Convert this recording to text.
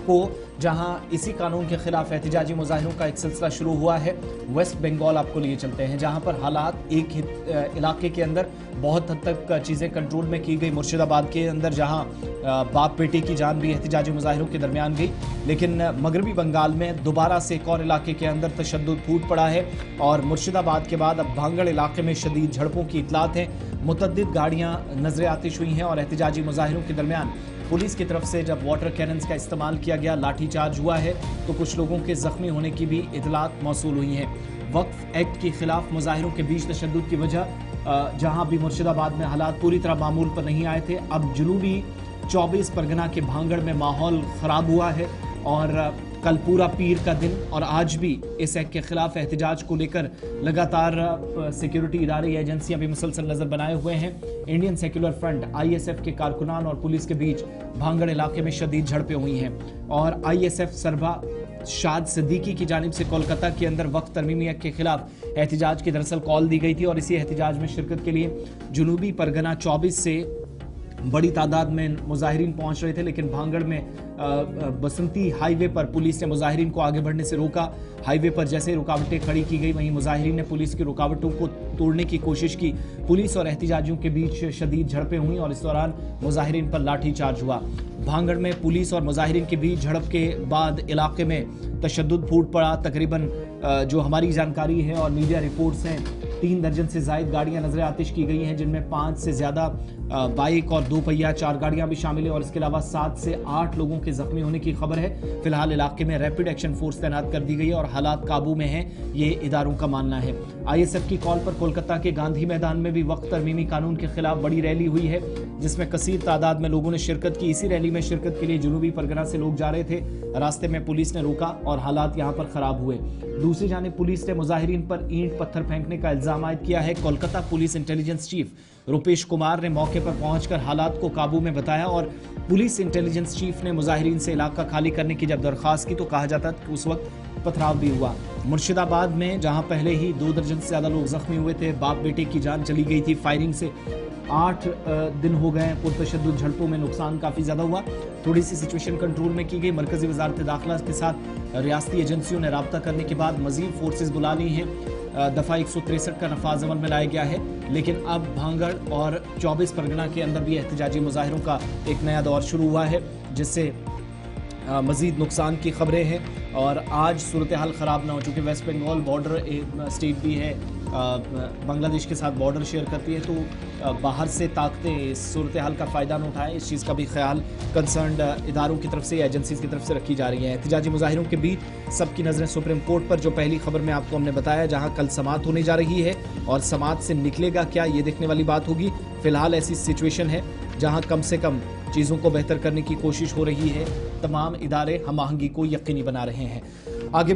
को, जहां इसी कानून के खिलाफ एहतजाजी मुजाहिरों का एक सिलसिला शुरू हुआ है। वेस्ट बंगाल आपको लिए चलते हैं, जहां पर हालात एक इलाके के अंदर बहुत हद तक चीज़ें कंट्रोल में की गई। मुर्शिदाबाद के अंदर जहां बाप बेटे की जान भी एहतजाजी मुजाहिरों के दरमियान गई, लेकिन मगरबी बंगाल में दोबारा से एक और इलाके के अंदर तशद्दुद फूट पड़ा है और मुर्शिदाबाद के बाद अब भांगड़ इलाके में शदीद झड़पों की इतलात है। मुतअद्दिद गाड़ियां नजर आतिश हुई हैं और एहतजाजी मुजाहिरों के दरमियान पुलिस की तरफ से जब वाटर कैनन्स का इस्तेमाल किया गया, लाठी चार्ज हुआ है, तो कुछ लोगों के जख्मी होने की भी इतलात मौसूल हुई हैं। वक्फ एक्ट के खिलाफ मुजाहिरों के बीच तशद्दुद की वजह जहां भी मुर्शिदाबाद में हालात पूरी तरह मामूल पर नहीं आए थे, अब जुनूबी 24 परगना के भांगड़ में माहौल ख़राब हुआ है और कल पूरा पीर का दिन और आज भी इस एक्ट के खिलाफ एहतजाज को लेकर लगातार सिक्योरिटी इदारे या एजेंसियां भी मुसलसल नजर बनाए हुए हैं। इंडियन सेक्युलर फ्रंट ISF के कारकुनान और पुलिस के बीच भांगड़ इलाके में शदीद झड़पें हुई हैं और ISF सरबा शाद सिद्दीकी की जानिब से कोलकाता के अंदर वक्फ तरमीमी एक्ट के खिलाफ एहतजाज की दरअसल कॉल दी गई थी और इसी एहतजाज में शिरकत के लिए जुनूबी परगना 24 से बड़ी तादाद में मुजाहिरीन पहुंच रहे थे, लेकिन भांगड़ में बसंती हाईवे पर पुलिस ने मुजाहिरीन को आगे बढ़ने से रोका। हाईवे पर जैसे रुकावटें खड़ी की गई, वहीं मुजाहिरीन ने पुलिस की रुकावटों को तोड़ने की कोशिश की। पुलिस और एहतजाजियों के बीच शदीद झड़पें हुई और इस दौरान मुजाहिरीन पर लाठी चार्ज हुआ। भांगड़ में पुलिस और मुजाहिरीन के बीच झड़प के बाद इलाके में तशद्दुद फूट पड़ा। तकरीबन जो हमारी जानकारी है और मीडिया रिपोर्ट्स हैं, 3 दर्जन से जायद गाड़ियां नजर आतिश की गई हैं, जिनमें 5 से ज़्यादा बाइक और 2 पहिया 4 गाड़ियां भी शामिल हैं और इसके अलावा 7 से 8 लोगों के जख्मी होने की खबर है। फिलहाल इलाके में रैपिड एक्शन फोर्स तैनात कर दी गई है और हालात काबू में हैं, ये इदारों का मानना है। ISF की कॉल पर कोलकाता के गांधी मैदान में भी वक्फ तरमीमी कानून के खिलाफ बड़ी रैली हुई है, जिसमें कसीर तादाद में लोगों ने शिरकत की। इसी रैली में शिरकत के लिए जुनूबी परगना से लोग जा रहे थे, रास्ते में पुलिस ने रोका और हालात यहाँ पर खराब हुए। दूसरी जानिब पुलिस ने मुजाहिरीन पर ईंट पत्थर फेंकने का इल्जाम आयद किया है। Kolkata police intelligence chief Rupesh Kumar ने मौके पर पहुंचकर हालात को काबू में बताया और पुलिस इंटेलिजेंस चीफ ने मुजाहिरीन से इलाका खाली करने की जब दरख्वास्त की तो कहा जाता कि उस वक्त पथराव भी हुआ। मुर्शिदाबाद में जहां पहले ही 2 दर्जन से ज़्यादा लोग जख्मी हुए थे, बाप बेटे की जान चली गई थी फायरिंग से, 8 दिन हो गए पुरतशद्दुद झड़पों में नुकसान काफ़ी ज़्यादा हुआ। थोड़ी सी सिचुएशन कंट्रोल में की गई। मरकज़ी वज़ारत दाखिला के साथ रियासती एजेंसियों ने राब्ता करने के बाद मज़ीद फोर्सेस बुला ली हैं। दफ़ा 163 का नफाज अमल में लाया गया है, लेकिन अब भांगड़ और 24 परगना के अंदर भी एहतजाजी मुजाहिरों का एक नया दौर शुरू हुआ है, जिससे मज़ीद नुकसान की खबरें हैं और आज सूरत हाल ख़राब ना हो, चूँकि वेस्ट बंगाल बॉर्डर स्टेट भी है, बांग्लादेश के साथ बॉर्डर शेयर करती है, तो बाहर से ताकतें इस सूरत हाल का फ़ायदा न उठाएं, इस चीज़ का भी ख्याल कंसर्न्ड इदारों की तरफ से या एजेंसीज़ की तरफ से रखी जा रही है। एहतजाजी मुजाहिरों के बीच सबकी नज़रें सुप्रीम कोर्ट पर, जो पहली खबर में आपको हमने बताया, जहाँ कल समाअत होने जा रही है और समाअत से निकलेगा क्या, ये देखने वाली बात होगी। फ़िलहाल ऐसी सिचुएशन है जहाँ कम से कम चीज़ों को बेहतर करने की कोशिश हो रही है। तमाम इदारे हम आहंगी को यकीनी बना रहे हैं। आगे